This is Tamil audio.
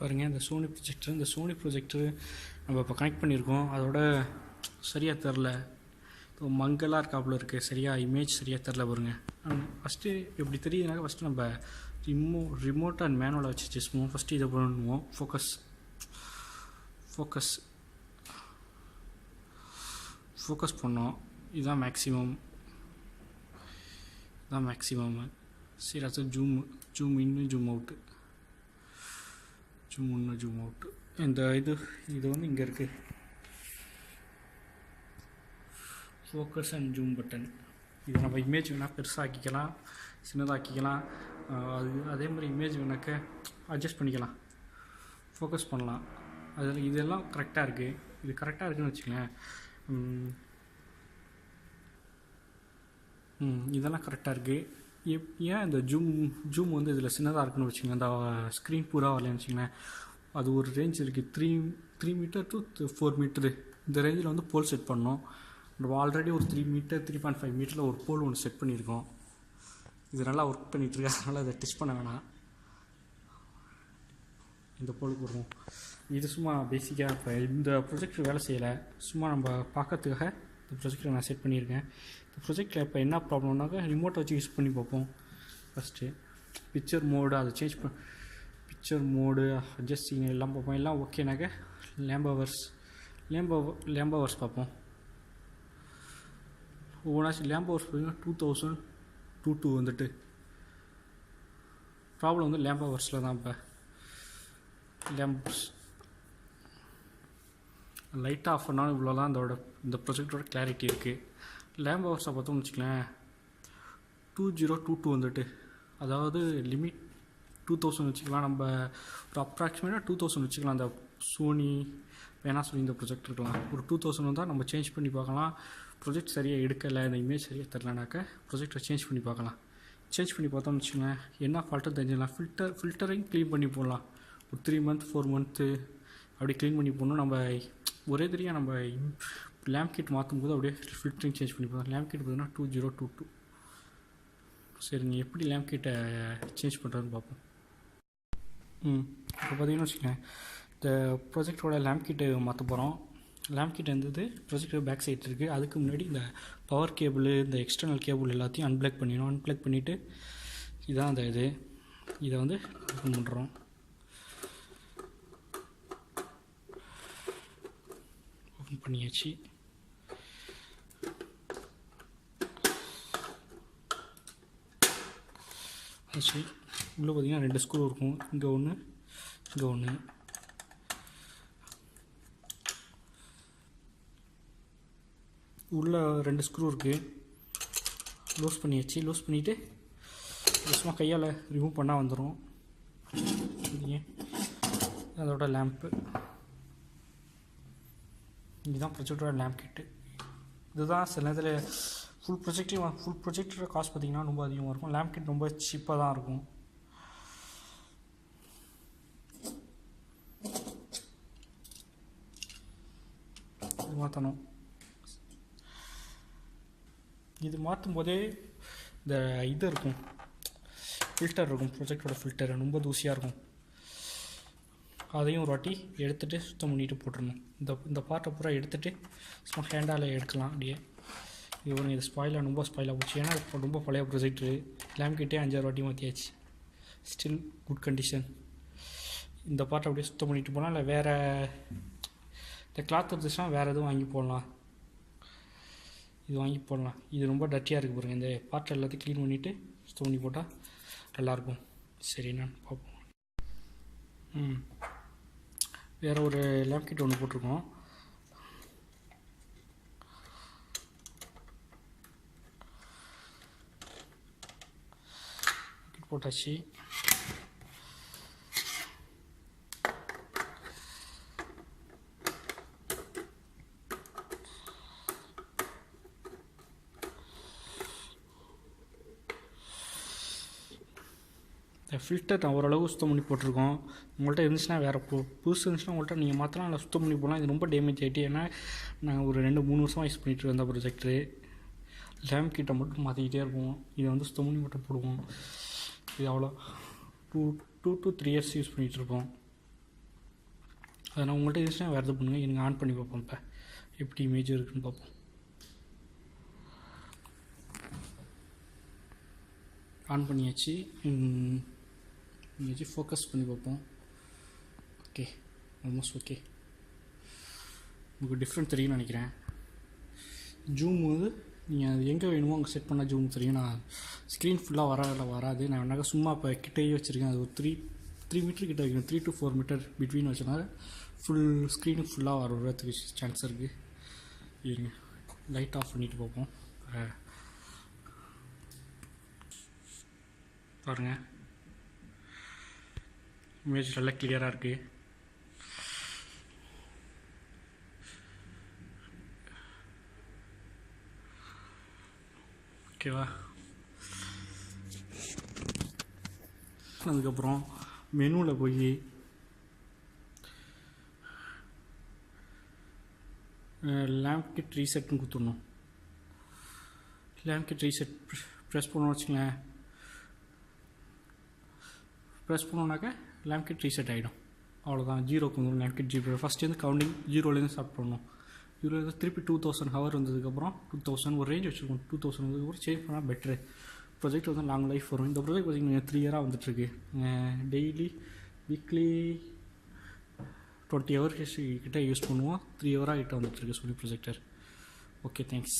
பாருங்கள் இந்த சோனி ப்ரொஜெக்டர் நம்ம இப்போ கனெக்ட் பண்ணியிருக்கோம். அதோட சரியாக தெரில, மங்கலாக இருக்காப்புல இருக்குது, சரியாக இமேஜ் சரியாக தெரில பாருங்கள். ஃபஸ்ட்டு எப்படி தெரியுதுனாக்க ஃபஸ்ட்டு நம்ம ரிமோட் அண்ட் மேனுவலை வச்சு செஸ் பண்ணுவோம். ஃபஸ்ட்டு இதை பண்ணுவோம். ஃபோக்கஸ் பண்ணோம். இதுதான் மேக்ஸிமம். சரி, அது ஜூம் இன்னு ஜூம் அவுட்டு, ஜூம் அவுட்டு. இந்த இது வந்து இங்கே இருக்குது, ஃபோக்கஸ் அண்ட் ஜூம் பட்டன். இது நம்ம இமேஜ் வேணால் பெருசாக்கிக்கலாம், சின்னதாக்கிக்கலாம். அதே மாதிரி இமேஜ் வேணாக்க அட்ஜஸ்ட் பண்ணிக்கலாம், ஃபோக்கஸ் பண்ணலாம். அதில் இதெல்லாம் கரெக்டாக இருக்குது. இது கரெக்டாக இருக்குதுன்னு வச்சுக்கோங்களேன். இதெல்லாம் கரெக்டாக இருக்குது. ஏன் இந்த ஜூம் வந்து இதில் சின்னதாக இருக்குன்னு வச்சுக்கோங்க, இந்த ஸ்க்ரீன் பூரா வரலன்னு வச்சுக்கோங்களேன். அது ஒரு ரேஞ்ச் இருக்குது, 3 மீட்டர் டு 4 மீட்டரு. இந்த ரேஞ்சில் வந்து போல் செட் பண்ணோம். நம்ம ஆல்ரெடி ஒரு 3 மீட்டர் 3.5 மீட்டரில் ஒரு போல் ஒன்று செட் பண்ணியிருக்கோம். இது நல்லா ஒர்க் பண்ணிகிட்ருக்கு, அதனால் அதை டெஸ்ட் பண்ண வேணாம். இந்த போலுக்கு வருவோம். இது சும்மா பேசிக்காக இப்போ இந்த ப்ரொஜெக்டர் வேலை செய்யலை, சும்மா நம்ம பார்க்கறதுக்காக இந்த ப்ரொஜெக்டரை நான் செட் பண்ணியிருக்கேன். இந்த ப்ரொஜெக்டில் இப்போ என்ன ப்ராப்ளம்னாக்கா ரிமோட்டை வச்சு யூஸ் பண்ணி பார்ப்போம். ஃபஸ்ட்டு பிக்சர் மோடு அதை சேஞ்ச் பிக்சர் மோடு அட்ஜஸ்டிங் எல்லாம் பார்ப்போம். எல்லாம் ஓகேனாக்க லேம்ப் ஹவர்ஸ் பார்ப்போம். ஒவ்வொன்றாச்சும் லேம்ப் ஹவர்ஸ் பார்த்தீங்கன்னா 2022 வந்துட்டு ப்ராப்ளம் வந்து லேம்ப் ஹவர்ஸில் தான். இப்போ லேம்ப்ஸ் லைட் ஆஃப் பண்ணாலும் இவ்வளோ தான் இந்த ப்ரொஜெக்டரோட கிளாரிட்டி இருக்குது. லேம்ப் ஹவர்ஸை பார்த்தோம்னு வச்சுக்கலாம், 2022 வந்துட்டு, அதாவது லிமிட் 2000 வச்சுக்கலாம். நம்ம ஒரு அப்ராக்சிமேட்டாக 2000 வச்சுக்கலாம். அந்த சோனி பேனாசோனி இந்த ப்ரொஜெக்ட் இருக்கலாம். ஒரு 2000 தான் நம்ம சேஞ்ச் பண்ணி பார்க்கலாம். ப்ரொஜெக்ட் சரியாக எடுக்கலை, இந்த இமேஜ் சரியாக தரலனாக்கா ப்ரொஜெக்டரை சேஞ்ச் பண்ணி பார்க்கலாம். சேஞ்ச் பண்ணி பார்த்தோம்னு வச்சுக்கோங்களேன், என்ன ஃபால்ட்டு தெரிஞ்சிடலாம். ஃபில்டரையும் க்ளீன் பண்ணி போடலாம். ஒரு 3 மந்த் 4 மந்த்து அப்படி க்ளீன் பண்ணி போடணும். நம்ம ஒரே தெரியாக நம்ம லேம்ப் கிட் மாற்றும் போது அப்படியே ஃபில்டரிங் சேஞ்ச் பண்ணி போதும். லேம்ப் கிட் பார்த்தீங்கன்னா 2022. சரிங்க, எப்படி லேம்ப் கிட்டை சேஞ்ச் பண்ணுறதுன்னு பார்ப்போம். இப்போ பார்த்தீங்கன்னா வச்சுக்கோங்க, இந்த ப்ரொஜெக்டரோட லேம்ப் கிட்டு மாற்ற போகிறோம். லேம்ப் கிட் இருந்தது ப்ரொஜெக்டர் பேக் சைட் இருக்குது. அதுக்கு முன்னாடி இந்த பவர் கேபிள், இந்த எக்ஸ்டர்னல் கேபிள் எல்லாத்தையும் அன்பிளக் பண்ணிடணும். அன்பிளக் பண்ணிவிட்டு இதான் அந்த இதை வந்து ஓப்பன் பண்ணுறோம். ஓப்பன் பண்ணியாச்சு. ஆச்சு. உள்ளே பார்த்தீங்கன்னா 2 ஸ்க்ரூ இருக்கும், இங்கே ஒன்று, இங்கே ஒன்று. உள்ளே 2 ஸ்க்ரூ இருக்குது. லூஸ் பண்ணியாச்சு. லூஸ் பண்ணிவிட்டு சும்மா கையால் ரிமூவ் பண்ணால் வந்துடும். அதோட லேம்ப்பு இதுதான் ப்ரொஜெக்டரோட லேம்ப் கிட்டு. இதுதான் சில நேரத்தில் ஃபுல் ப்ரொஜெக்டரோட காஸ்ட் பார்த்திங்கன்னா ரொம்ப அதிகமாக இருக்கும். லேம்ப் கிட் ரொம்ப சீப்பாக தான் இருக்கும். மாற்றணும். இது மாற்றும் போதே இந்த இது இருக்கும், ஃபில்டர் இருக்கும், ப்ரொஜெக்டரோட ஃபில்டர் ரொம்ப தூசியாக இருக்கும். அதையும் ஒரு வாட்டி எடுத்துகிட்டு சுத்தம் பண்ணிவிட்டு போட்டுடணும். இந்த பார்ட்டை பூரா எடுத்துகிட்டு சும்மா ஹேண்டால் எடுக்கலாம். அப்படியே இது ரொம்ப ஸ்பாயிலாக போச்சு. ஏன்னா இப்போ ரொம்ப பழைய ப்ரொஜெக்டரு. லேம்ப் கிட்டே 5-6 வாட்டி மாற்றியாச்சு. Still good condition. இந்த பார்ட்டை அப்படியே சுத்தம் பண்ணிட்டு போனால், இல்லை வேறு இந்த கிளாத் இருந்துச்சுன்னா வேறு எதுவும் வாங்கி போடலாம். இது வாங்கி போடலாம். இது ரொம்ப டர்ட்டியாக இருக்குது பாருங்கள். இந்த பார்ட்டை எல்லாத்தையும் க்ளீன் பண்ணிவிட்டு சுத்தம் பண்ணி போட்டால் நல்லாயிருக்கும். சரி, நான் பார்ப்போம். வேறு ஒரு லேம்ப் கிட் ஒன்று போட்டிருக்கோம். போட்டாச்சு. இந்த ஃபில்டர் நான் ஓரளவு சுத்தம் பண்ணி போட்டிருக்கோம். உங்கள்கிட்ட இருந்துச்சுன்னா வேறு புதுசு இருந்துச்சுன்னா உங்கள்கிட்ட நீங்கள் மாற்றலாம், இல்லை சுத்தம் பண்ணி போடலாம். இது ரொம்ப டேமேஜ் ஆகிட்டு. ஏன்னா நாங்கள் ஒரு 2-3 வருஷமாக யூஸ் பண்ணிகிட்டு இருக்கோம் இந்த ப்ரொஜெக்டரு. லேம்ப் கிட்ட மட்டும் மாற்றிக்கிட்டே இருப்போம். இதை வந்து சுத்தம் பண்ணி மட்டும் போடுவோம். இது அவ்வளோ 2 to 3 years யூஸ் பண்ணிகிட்ருப்போம். அதை நான் உங்கள்கிட்ட இருந்துச்சுன்னா வேறு எது பண்ணுங்கள். எனக்கு ஆன் பண்ணி பார்ப்போம். இப்போ எப்படி இமேஜ் இருக்குதுன்னு பார்ப்போம். ஆன் பண்ணியாச்சு. ஃபோக்கஸ் பண்ணி பார்ப்போம். Okay, almost okay. உங்களுக்கு டிஃப்ரெண்ட் தெரியும்னு நினைக்கிறேன். ஜூம் வந்து நீங்கள் அது எங்கே வேணுமோ அங்கே செட் பண்ணால் ஜூம் தெரியும். நான் ஸ்க்ரீன் ஃபுல்லாக வராது. நான் வேணாக்க சும்மா இப்போ கிட்டேயே வச்சுருக்கேன். அது ஒரு 3 மீட்டர் கிட்ட வைக்கணும். 3 to 4 மீட்டர் பிட்வீன் வச்சனால ஃபுல் ஸ்க்ரீனு ஃபுல்லாக வரதுக்கு சான்ஸ் இருக்குது. இருங்க, லைட் ஆஃப் பண்ணிவிட்டு பார்ப்போம். பாருங்கள், இமேஜ் நல்லா கிளியராக இருக்குது. ஓகேவா? அதுக்கப்புறம் மெனுவில் போய் லேம்ப் கிட் ரீசெட்னு கொடுத்துடணும். லேம்ப் கிட் ரீசெட் ப்ரெஸ் பண்ணோன்னு வச்சுங்களேன். ப்ரெஸ் பண்ணோன்னாக்கா லேம்ப் கிட் ரீசெட் ஆகிடும். அவ்வளோதான். 0க்கு வந்துடும். Lamp kit 0. ஃபஸ்ட்டு கவுண்டிங் 0லேருந்து ஸ்டார்ட் பண்ணணும். 0லேருந்து திருப்பி 2000 ஹவர் வந்ததுக்கப்புறம் 2000 ஒரு ரேஞ்ச் வச்சுருக்கோம். 2000 வந்ததுக்கப்புறம் சேஞ்ச் பண்ணால் பெட்ரு. ப்ரொஜெக்ட் வந்து லாங் லைஃப் வரும். இந்த ப்ரொஜெக்ட் பார்த்திங்கன்னா 3 இயராக வந்துட்டுருக்கு. டெய்லி வீக்லி 20 ஹவர்ஸ் கிட்டே யூஸ் பண்ணுவோம். 3 ஹவராக கிட்ட வந்துட்டுருக்கு சோனி ப்ரொஜெக்டர். Okay, thanks.